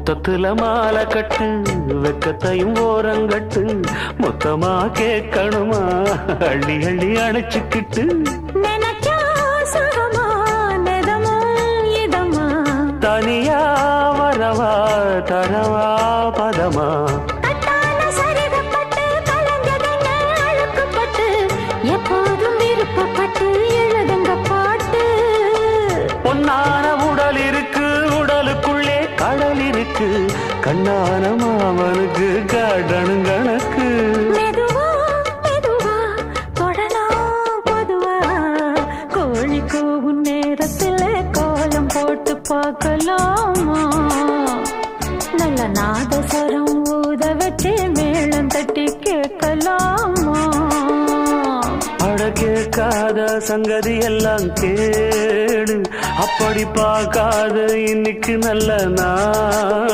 முத்தத்துல மாலை கட்டு வெக்கத்தையும் ஓரங்கட்டு மொத்தமா கேட்கணுமா அள்ளி அள்ளி அணைச்சுக்கிட்டு தனியா வரவா தரவா பதமா எப்போதும் விருப்பப்பட்டு எழுதுங்க பாட்டு பொன்னான உடல் இருக்கு உடலுக்குள்ளே கடல் இருக்கு கண்ணான மாமனுக்கு காடணும் கணக்கு மெதுவா மெதுவா தொடலாம் பொதுவா கோழி கூவும் நேரத்துல கோலம் போட்டு பார்க்கலாமா நல்ல நாதஸ்வரம் ஊத வச்சு மேளம் தட்டி கேட்கலாமா அட கேட்காத சங்கதி எல்லாம் கேடு அப்படி பார்க்காத இன்னைக்கு நல்ல நாள்